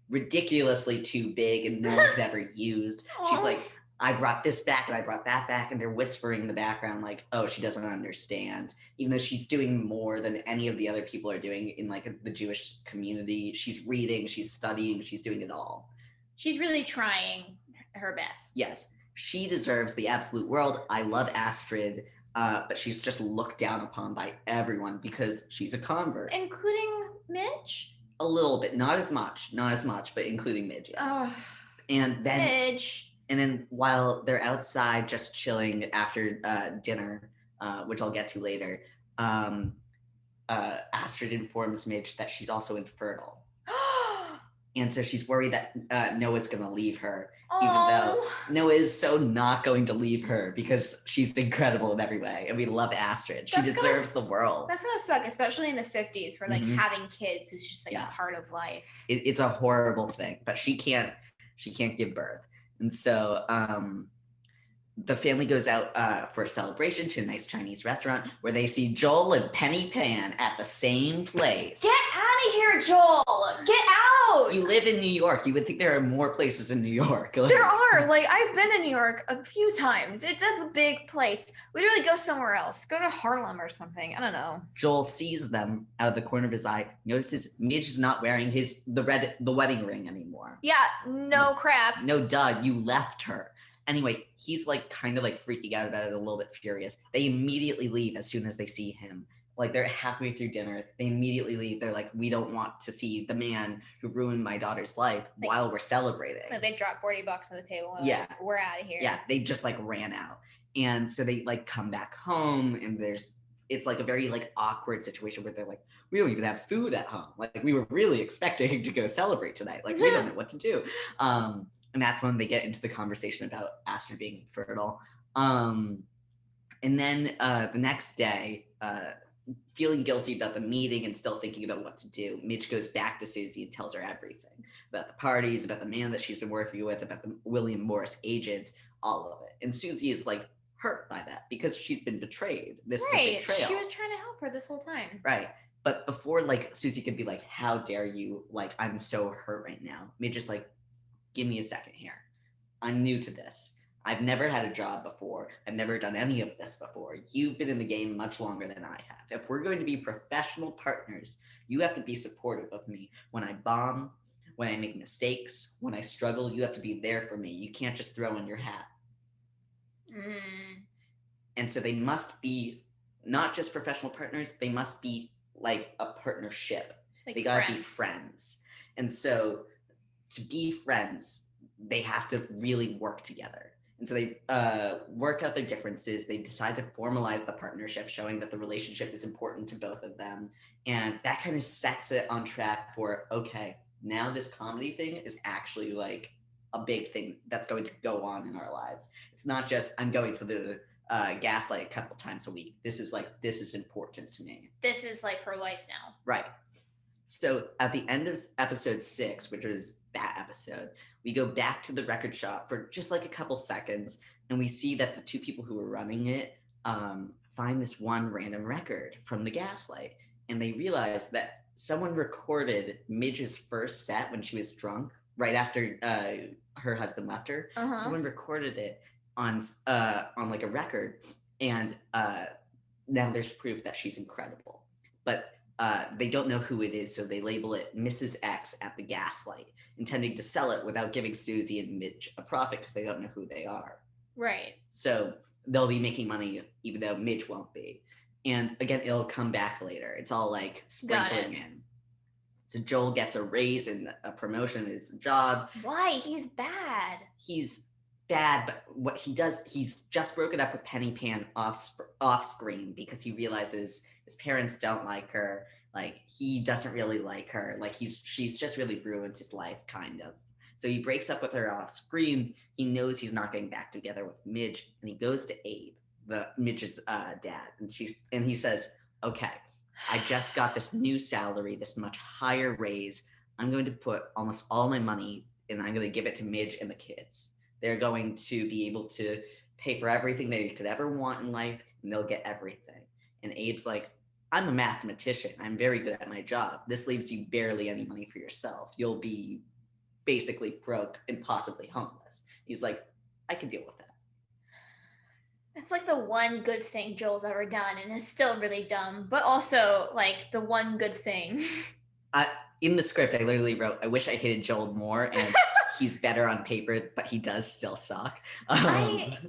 ridiculously too big and no one could ever use. She's like, I brought this back and I brought that back, and they're whispering in the background like, oh, she doesn't understand, even though she's doing more than any of the other people are doing in like the Jewish community. She's reading, she's studying, she's doing it all. She's really trying her best. Yes, she deserves the absolute world. I love Astrid, but she's just looked down upon by everyone because she's a convert. Including Midge? A little bit, not as much, but including Midge. Yeah. And then Midge. And then while they're outside just chilling after dinner, which I'll get to later, Astrid informs Midge that she's also infertile. And so she's worried that Noah's going to leave her, even though Noah is so not going to leave her because she's incredible in every way. And we love Astrid. She deserves the world. That's going to suck, especially in the 50s for like having kids was just like a part of life. It's a horrible thing, but she can't give birth. And so the family goes out for a celebration to a nice Chinese restaurant where they see Joel and Penny Pan at the same place. Get out of here, Joel! Get out! You live in New York. You would think there are more places in New York. There are. Like, I've been in New York a few times. It's a big place. Literally go somewhere else. Go to Harlem or something. I don't know. Joel sees them out of the corner of his eye, notices Midge is not wearing the wedding ring anymore. Yeah, no crap. No duh, you left her. Anyway, he's like kind of like freaking out about it, a little bit furious. They immediately leave as soon as they see him. Like they're halfway through dinner. They immediately leave. They're like, we don't want to see the man who ruined my daughter's life while we're celebrating. They dropped $40 on the table. And yeah. We're out of here. Yeah. They just like ran out. And so they like come back home and it's like a very like awkward situation where they're like, we don't even have food at home. Like we were really expecting to go celebrate tonight. Like we don't know what to do. And that's when they get into the conversation about Astrid being infertile. And then the next day, feeling guilty about the meeting and still thinking about what to do, Midge goes back to Susie and tells her everything about the parties, about the man that she's been working with, about the William Morris agent, all of it. And Susie is like hurt by that because she's been betrayed. This is a betrayal. She was trying to help her this whole time. Right. But before like Susie could be like, how dare you? Like, I'm so hurt right now. Midge is like, give me a second here. I'm new to this. I've never had a job before. I've never done any of this before. You've been in the game much longer than I have. If we're going to be professional partners, you have to be supportive of me. When I bomb, when I make mistakes, when I struggle, you have to be there for me. You can't just throw in your hat. And so they must be not just professional partners, they must be like a partnership. Like they gotta be friends. And so to be friends, they have to really work together. And so they work out their differences. They decide to formalize the partnership, showing that the relationship is important to both of them. And that kind of sets it on track for, okay, now this comedy thing is actually like a big thing that's going to go on in our lives. It's not just, I'm going to the Gaslight a couple times a week. This is important to me. This is like her life now. Right. So at the end of episode 6, which was that episode, we go back to the record shop for just like a couple seconds, and we see that the two people who were running it find this one random record from the Gaslight, and they realize that someone recorded Midge's first set when she was drunk, right after her husband left her. Someone recorded it on like a record, and now there's proof that she's incredible. But they don't know who it is, so they label it Mrs. X at the Gaslight, intending to sell it without giving Susie and Midge a profit because they don't know who they are. Right. So they'll be making money even though Midge won't be. And again, it'll come back later. It's all like sprinkling in. So Joel gets a raise and a promotion in his job. Why? He's bad. He's bad, but what he does, he's just broken up with Penny Pan off screen because he realizes his parents don't like her. Like, he doesn't really like her. Like, she's just really ruined his life, kind of. So he breaks up with her off screen. He knows he's not getting back together with Midge, and he goes to Abe, the Midge's dad, and he says, "Okay, I just got this new salary, this much higher raise. I'm going to put almost all my money and I'm going to give it to Midge and the kids. They're going to be able to pay for everything they could ever want in life, and they'll get everything." And Abe's like, "I'm a mathematician. I'm very good at my job. This leaves you barely any money for yourself. You'll be basically broke and possibly homeless." He's like, "I can deal with that." That's like the one good thing Joel's ever done, and it's still really dumb, but also like the one good thing. In the script, I literally wrote, "I wish I hated Joel more," and he's better on paper, but he does still suck. At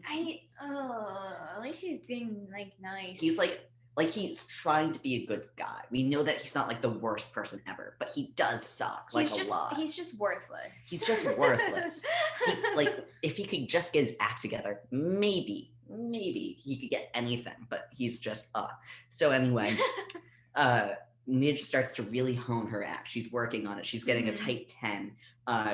least he's being like nice. He's like he's trying to be a good guy. We know that he's not like the worst person ever, but he does suck a lot. He's just worthless. He's just worthless. If he could just get his act together, maybe he could get anything, but he's just So anyway, Midge starts to really hone her act. She's working on it. She's getting a tight 10.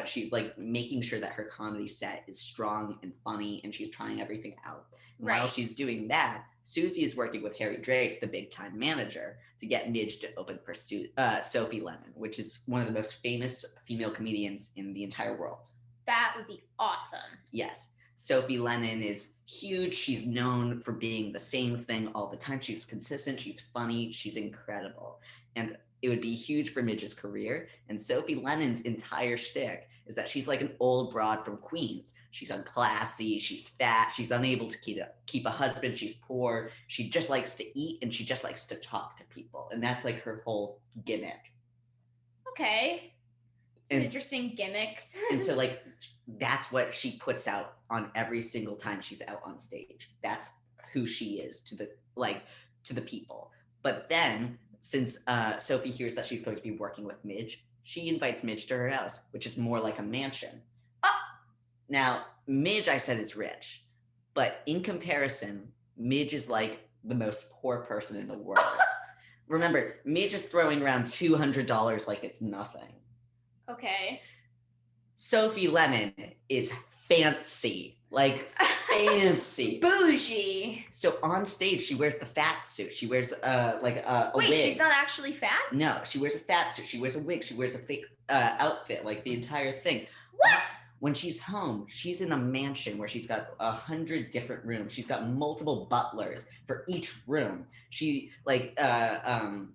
She's like making sure that her comedy set is strong and funny, and she's trying everything out. And while she's doing that, Susie is working with Harry Drake, the big time manager, to get Midge to open for Sophie Lennon, which is one of the most famous female comedians in the entire world. That would be awesome. Yes. Sophie Lennon is huge. She's known for being the same thing all the time. She's consistent. She's funny. She's incredible. And it would be huge for Midge's career. And Sophie Lennon's entire shtick is that she's like an old broad from Queens. She's unclassy. She's fat. She's unable to keep a husband. She's poor. She just likes to eat, and she just likes to talk to people. And that's like her whole gimmick. Okay. It's an interesting gimmick. And so like that's what she puts out on every single time she's out on stage. That's who she is to the people. But then since Sophie hears that she's going to be working with Midge, she invites Midge to her house, which is more like a mansion. Now, Midge, I said, is rich, but in comparison, Midge is like the most poor person in the world. Remember, Midge is throwing around $200 like it's nothing. Okay. Sophie Lennon is fancy. Like fancy. Bougie. So on stage, she wears the fat suit. She wears a wig. Wait, she's not actually fat? No, she wears a fat suit. She wears a wig. She wears a fake outfit, like the entire thing. What? When she's home, she's in a mansion where she's got 100 different rooms. She's got multiple butlers for each room. She doesn't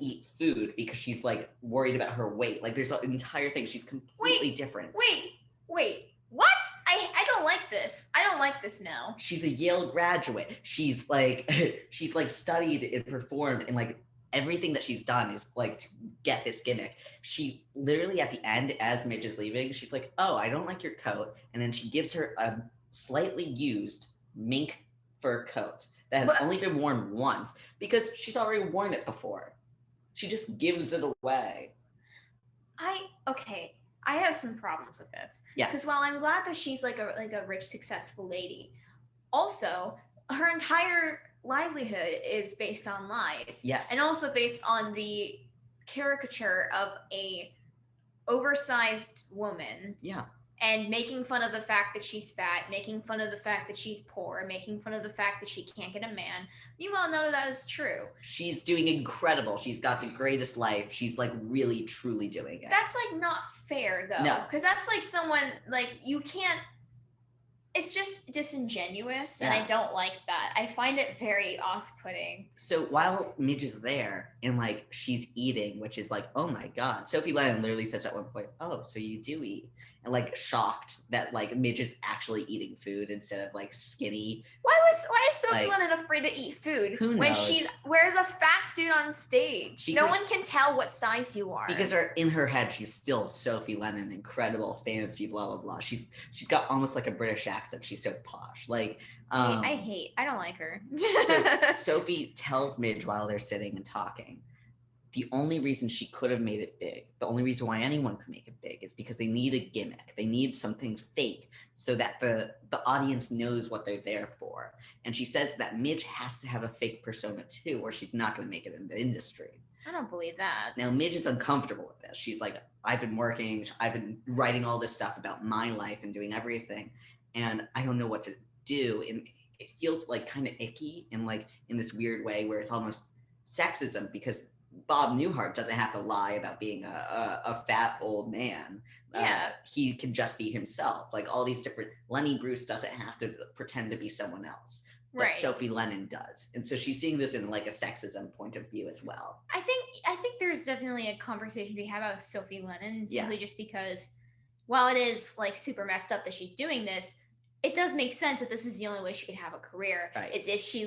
eat food because she's like worried about her weight. Like there's an entire thing. She's completely different. Wait. What? I don't like this. I don't like this now. She's a Yale graduate. She's like studied and performed, and like everything that she's done is like to get this gimmick. She literally at the end, as Midge is leaving, she's like, "Oh, I don't like your coat," and then she gives her a slightly used mink fur coat that has only been worn once because she's already worn it before. She just gives it away. I have some problems with this. Yeah. Because while I'm glad that she's like a rich, successful lady, also her entire livelihood is based on lies. Yes. And also based on the caricature of a oversized woman. Yeah. And making fun of the fact that she's fat, making fun of the fact that she's poor, making fun of the fact that she can't get a man. Meanwhile, none of that is true. She's doing incredible. She's got the greatest life. She's like really, truly doing it. That's like not fair though. No. Because that's like someone, like you can't, it's just disingenuous, and I don't like that. I find it very off-putting. So while Midge is there and like she's eating, which is like, oh my God, Sophie Lennon literally says at one point, "Oh, so you do eat," and like shocked that like Midge is actually eating food instead of like skinny. Why is Sophie Lennon afraid to eat food when she wears a fat suit on stage? Because no one can tell what size you are. Because in her head, she's still Sophie Lennon, incredible, fancy, blah blah blah. She's got almost like a British accent. She's so posh. Like I don't like her. So Sophie tells Midge while they're sitting and talking, the only reason she could have made it big, the only reason why anyone could make it big is because they need a gimmick. They need something fake so that the audience knows what they're there for. And she says that Midge has to have a fake persona too, or she's not going to make it in the industry. I don't believe that. Now, Midge is uncomfortable with this. She's like, I've been working, I've been writing all this stuff about my life and doing everything, and I don't know what to do. And it feels like kind of icky and like in this weird way where it's almost sexism because Bob Newhart doesn't have to lie about being a fat old man. Yeah. He can just be himself. Like all these different, Lenny Bruce doesn't have to pretend to be someone else. But Right. Sophie Lennon does. And so she's seeing this in like a sexism point of view as well. I think there's definitely a conversation to be had about Sophie Lennon, simply just because while it is like super messed up that she's doing this, it does make sense that this is the only way she could have a career. Right. Is if she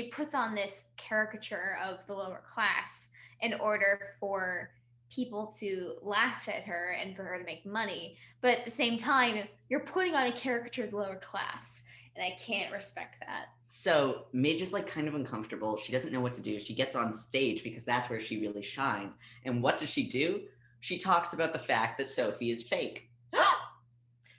puts on this caricature of the lower class in order for people to laugh at her and for her to make money. But at the same time, you're putting on a caricature of the lower class. And I can't respect that. So Midge is like kind of uncomfortable. She doesn't know what to do. She gets on stage because that's where she really shines. And what does she do? She talks about the fact that Sophie is fake.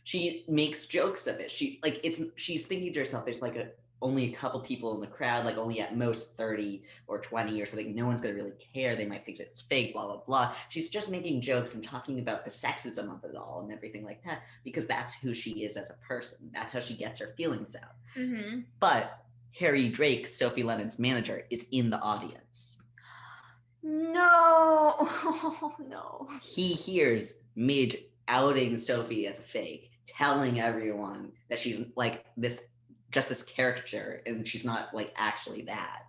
She makes jokes of it. She's thinking to herself, there's like only a couple people in the crowd, like only at most 30 or 20 or something. No one's going to really care. They might think that it's fake, blah, blah, blah. She's just making jokes and talking about the sexism of it all and everything like that, because that's who she is as a person. That's how she gets her feelings out. Mm-hmm. But Harry Drake, Sophie Lennon's manager, is in the audience. No. Oh, no. He hears Midge outing Sophie as a fake, telling everyone that she's like this caricature and she's not like actually that.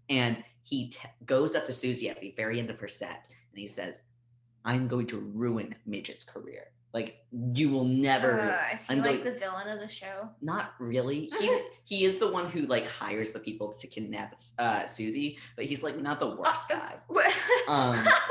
And he goes up to Susie at the very end of her set and he says, I'm going to ruin Midge's career. Like, you will never. Is he like the villain of the show? Not really. He is the one who like hires the people to kidnap Susie, but he's like not the worst guy. What? Oh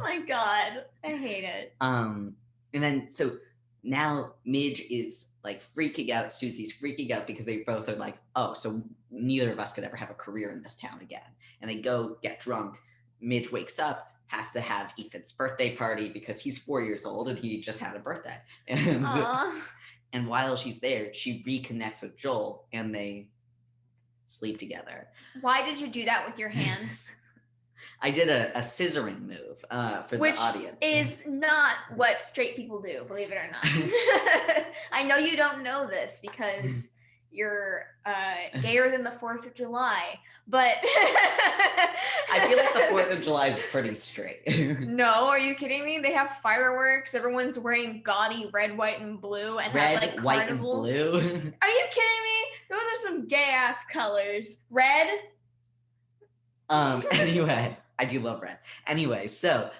my god, I hate it. And then so now Midge is like freaking out. Susie's freaking out because they both are like, oh, so neither of us could ever have a career in this town again. And they go get drunk. Midge wakes up, has to have Ethan's birthday party because he's 4 years old and he just had a birthday. And while she's there, she reconnects with Joel and they sleep together. Why did you do that with your hands? I did a scissoring move for the audience. Which is not what straight people do, believe it or not. I know you don't know this because you're gayer than the 4th of July, but I feel like the 4th of July is pretty straight. No, are you kidding me? They have fireworks. Everyone's wearing gaudy red, white, and blue, and red, have like white, carnivals. and blue. Are you kidding me? Those are some gay ass colors. Red. Anyway, I do love red. Anyway, so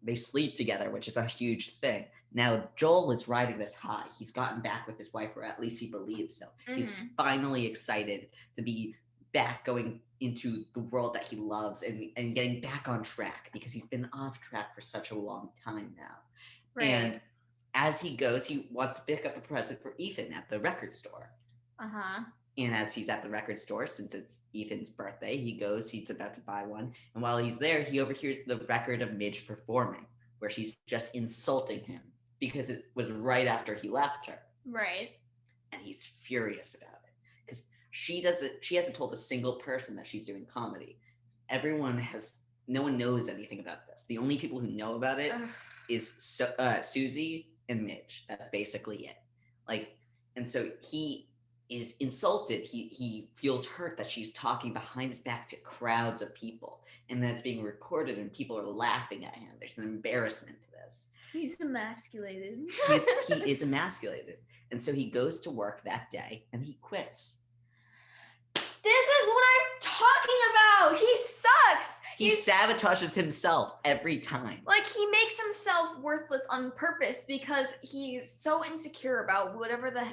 they sleep together, which is a huge thing. Now, Joel is riding this high. He's gotten back with his wife, or at least he believes so. Mm-hmm. He's finally excited to be back going into the world that he loves and getting back on track because he's been off track for such a long time now. Right. And as he goes, he wants to pick up a present for Ethan at the record store. Uh-huh. And as he's at the record store, since it's Ethan's birthday, he's about to buy one. And while he's there, he overhears the record of Midge performing, where she's just insulting him because it was right after he left her. Right. And he's furious about it because she hasn't told a single person that she's doing comedy. No one knows anything about this. The only people who know about it is Susie and Midge. That's basically it. And so he is insulted. He feels hurt that she's talking behind his back to crowds of people and that's being recorded and people are laughing at him. There's an embarrassment to this. He's emasculated. He is emasculated. And so he goes to work that day and he quits. This is what I'm talking about. He sucks. He sabotages himself every time. Like, he makes himself worthless on purpose because he's so insecure about whatever the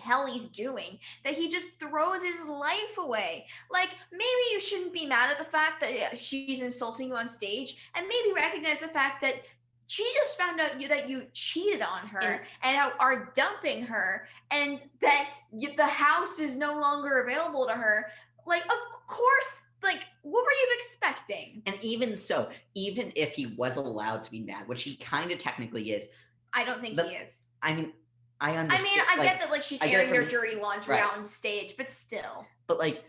hell he's doing that he just throws his life away. Like, maybe you shouldn't be mad at the fact that she's insulting you on stage and maybe recognize the fact that she just found out that you cheated on her and are dumping her and that the house is no longer available to her. Like, of course, like, what were you expecting? And even so, even if he was allowed to be mad, which he kind of technically is. I don't think he is. I mean, I understand. I get that, like, she's airing their dirty laundry out on stage, but still. But, like,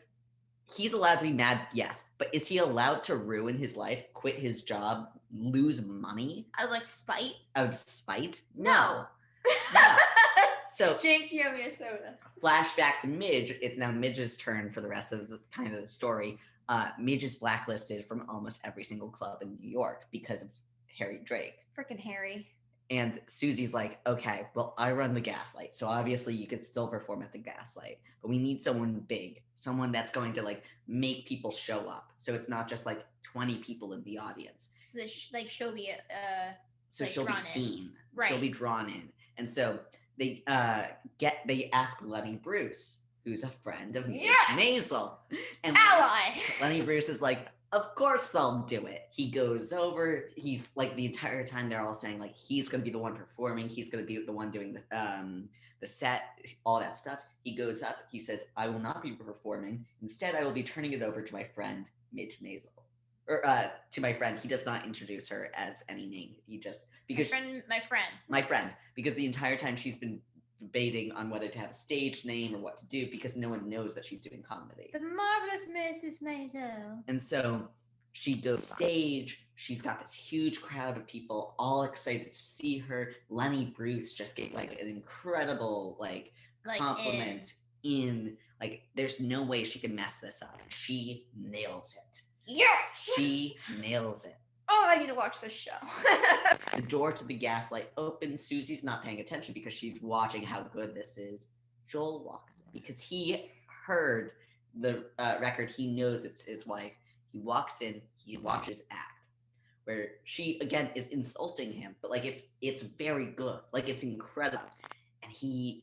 He's allowed to be mad, yes, but is he allowed to ruin his life, quit his job, lose money I was like, spite? out of spite? No. No. So Jinx, you owe me a soda. flashback to Midge. It's now Midge's turn for the rest of the kind of the story. Midge is blacklisted from almost every single club in New York because of Harry Drake. Freaking Harry. And Susie's like, okay, well, I run the Gaslight, so obviously you could still perform at the Gaslight, but we need someone big, someone that's going to like make people show up. So it's not just like 20 people in the audience. So she'll be so like, she'll be drawn in. seen. Right. She'll be drawn in. And so they ask Lenny Bruce, who's a friend of Midge Maisel. And ally. Lenny Bruce is like, of course I'll do it. He goes over. He's like the entire time they're all saying like he's gonna be the one performing. He's gonna be the one doing the set, all that stuff. He goes up. He says, "I will not be performing. Instead, I will be turning it over to my friend Midge Maisel." Or to my friend. He does not introduce her as any name. He just because my friend because the entire time she's been debating on whether to have a stage name or what to do because no one knows that she's doing comedy. The marvelous Mrs. Maisel. And so she goes stage. She's got this huge crowd of people all excited to see her. Lenny Bruce just gave like an incredible like compliment in like there's no way she can mess this up. She nails it. Yes. She nails it. Oh, I need to watch this show. The door to the Gaslight opens. Susie's not paying attention because she's watching how good this is. Joel walks in because he heard the record. He knows it's his wife. He walks in. He watches act, where she again is insulting him, but like it's very good. Like it's incredible. And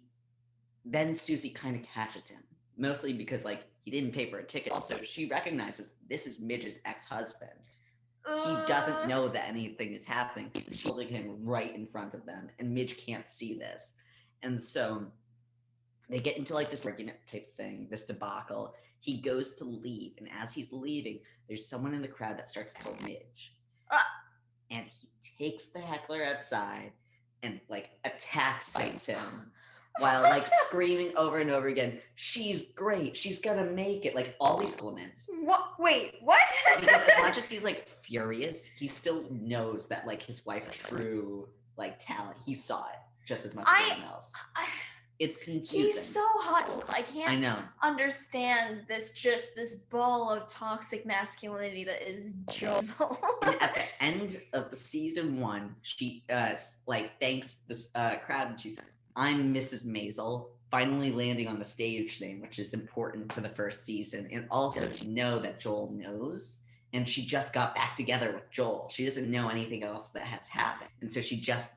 then Susie kind of catches him, mostly because like he didn't pay for a ticket. Also, she recognizes this is Midge's ex-husband. He doesn't know that anything is happening. He's holding him right in front of them, and Midge can't see this. And so they get into like this argument type thing, this debacle. He goes to leave, and as he's leaving, there's someone in the crowd that starts to kill Midge. And he takes the heckler outside and like fights him. While like screaming over and over again, she's great, she's gonna make it, like all these compliments. What? Wait, what? Because as much as he's like furious, he still knows that like his wife's true like talent. He saw it just as much as anyone else. It's confusing. He's so hot. I can't understand this ball of toxic masculinity that is Joel. And at the end of the season 1, she like thanks this crowd and she says, "I'm Mrs. Maisel," finally landing on the stage name, which is important to the first season. And also to know that Joel knows, and she just got back together with Joel. She doesn't know anything else that has happened. And so she just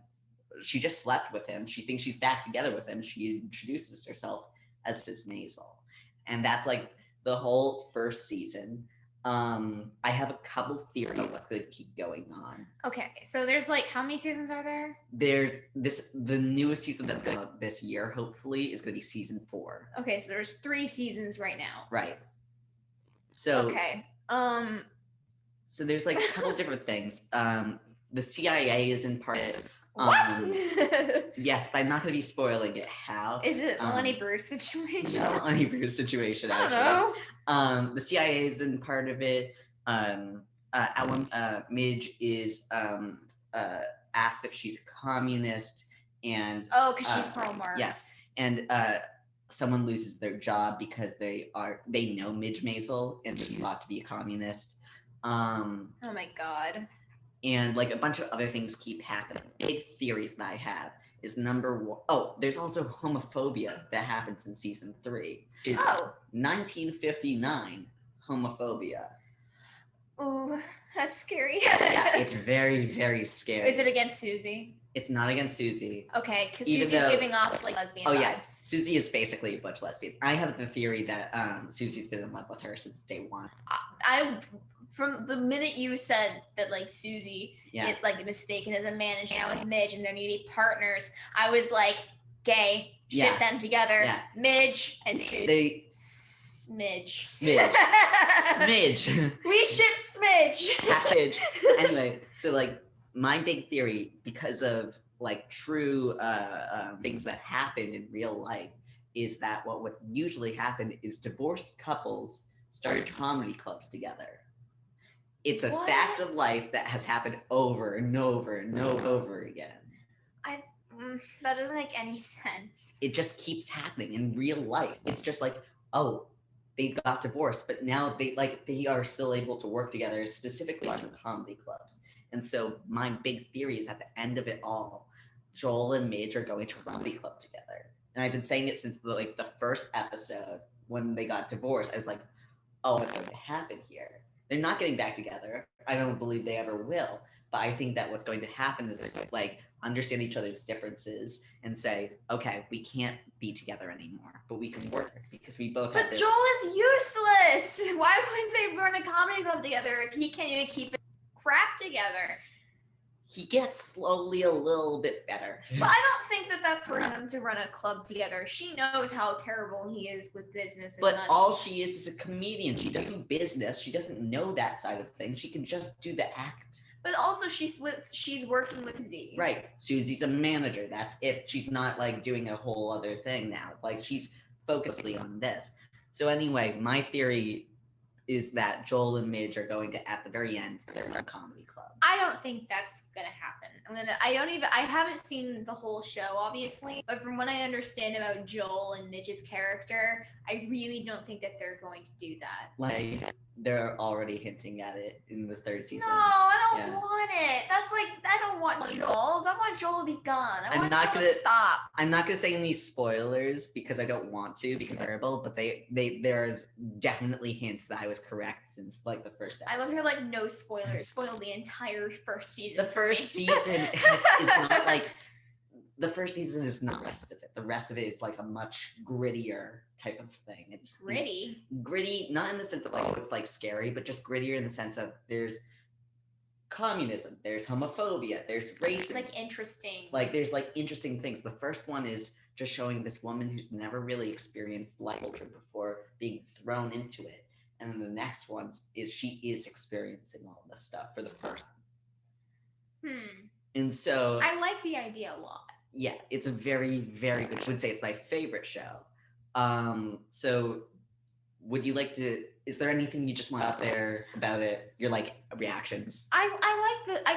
slept with him. She thinks she's back together with him. She introduces herself as Mrs. Maisel. And that's like the whole first season. I have a couple theories that's going to keep going on. Okay, so there's like, how many seasons are there? There's the newest season that's going out this year, hopefully, is going to be season 4. Okay, so there's 3 seasons right now. Right. So okay. So there's like a couple different things. The CIA is in part of it. What? Yes, but I'm not going to be spoiling it. How? Is it Lenny Bruce situation? No, Lenny Bruce situation. I don't know. The CIA is in part of it. Midge is asked if she's a communist, and because she's Karl Marx. Yes, and someone loses their job because they know Midge Maisel and just thought to be a communist. Oh my god. And like a bunch of other things keep happening. Big theories that I have is number 1. Oh, there's also homophobia that happens in season 3. Which is 1959 homophobia. Ooh, that's scary. Yeah, it's very, very scary. Is it against Susie? It's not against Susie. Okay, because Susie's giving off like lesbian vibes. Yeah, Susie is basically a butch lesbian. I have the theory that Susie's been in love with her since day 1. From the minute you said that, like, Susie is like mistaken as a man and she's out with Midge and they're need to be partners, I was like, gay, ship them together, Midge and Susie. Smidge. Smidge. We ship Smidge. Package. Anyway, so like my big theory, because of like true things that happened in real life, is that what would usually happen is divorced couples started comedy clubs together. It's a What? fact of life that has happened over and over and over again. That doesn't make any sense. It just keeps happening in real life. It's just like, oh, they got divorced, but now they are still able to work together, specifically through comedy clubs. And so my big theory is at the end of it all, Joel and Midge are going to a comedy club together. And I've been saying it since the first episode when they got divorced. I was like, oh, what's going to happen here? They're not getting back together. I don't believe they ever will. But I think that what's going to happen is like understand each other's differences and say, okay, we can't be together anymore, but we can work because we both have But this. Joel is useless. Why wouldn't they run a comedy club together if he can't even keep his crap together? He gets slowly a little bit better. But I don't think that that's for them to run a club together. She knows how terrible he is with business and But money. all she is a comedian. She doesn't do business. She doesn't know that side of things. She can just do the act. But also she's working with Z. Right. Susie's a manager. That's it. She's not like doing a whole other thing now. Like she's focusing on this. So anyway, my theory is that Joel and Midge are going to, at the very end, start a comedy club. I don't think that's gonna happen. I haven't seen the whole show, obviously, but from what I understand about Joel and Midge's character, I really don't think that they're going to do that. Like, they're already hinting at it in the third season. No, I don't want it. That's like, I don't want Joel. I want Joel to be gone. I want Joel to stop. I'm not gonna say any spoilers because I don't want to because they're terrible, but there are definitely hints that I was correct since like the first episode. I love your like no spoilers. Spoil the entire first season. The first season is not like the first season is not the rest of it. The rest of it is like a much grittier type of thing. It's gritty, not in the sense of like it's like scary, but just grittier in the sense of there's communism, there's homophobia, there's racism. It's like interesting. Like there's like interesting things. The first one is just showing this woman who's never really experienced life before being thrown into it. And then the next one is she is experiencing all this stuff for the first time. And so I like the idea a lot. Yeah, it's a very, very good show. I would say it's my favorite show. So would you like to, is there anything you just want out there about it? Your like reactions? I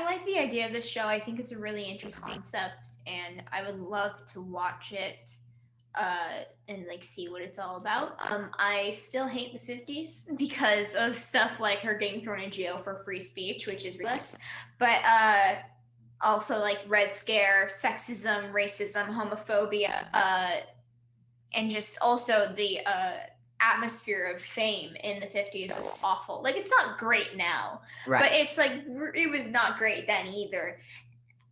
like the idea of the show. I think it's a really interesting concept and I would love to watch it and like see what it's all about. I still hate the 50s because of stuff like her getting thrown in jail for free speech, which is ridiculous. But also like Red Scare, sexism, racism, homophobia, and just also the atmosphere of fame in the 50s was awful. Like it's not great now, right? But it's like it was not great then either.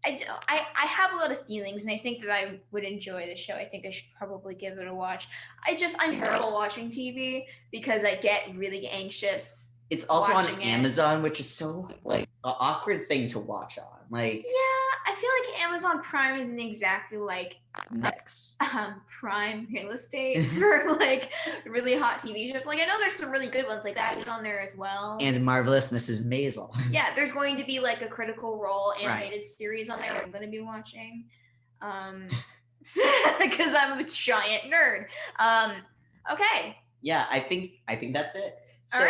I have a lot of feelings, and I think that I would enjoy the show. I think I should probably give it a watch. I'm terrible watching TV because I get really anxious. It's also on Amazon, which is so like an awkward thing to watch on. Like, yeah, I feel like Amazon Prime isn't exactly like next prime real estate for like really hot TV shows. Like I know there's some really good ones like that on there as well. And Marvelous Mrs. Maisel. Yeah, there's going to be like a Critical Role animated series on there I'm going to be watching. Because I'm a giant nerd. Okay. Yeah, I think that's it. So,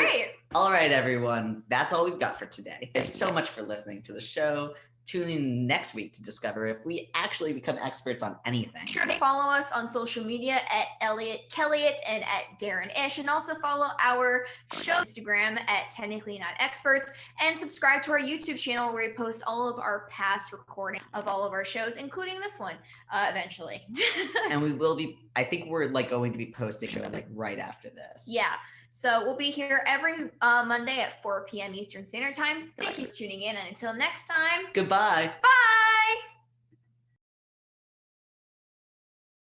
all right, everyone. That's all we've got for today. Thanks so much for listening to the show. Tune in next week to discover if we actually become experts on anything. Sure to follow us on social media at Elliot Kelliot and at Daryn Ish, and also follow our show Instagram at Technically Not Experts, and subscribe to our YouTube channel where we post all of our past recordings of all of our shows, including this one, eventually. And we will be. I think we're like going to be posting like right after this. Yeah. So we'll be here every Monday at 4 p.m. Eastern Standard Time. Thank you for tuning in, and until next time, goodbye. Bye.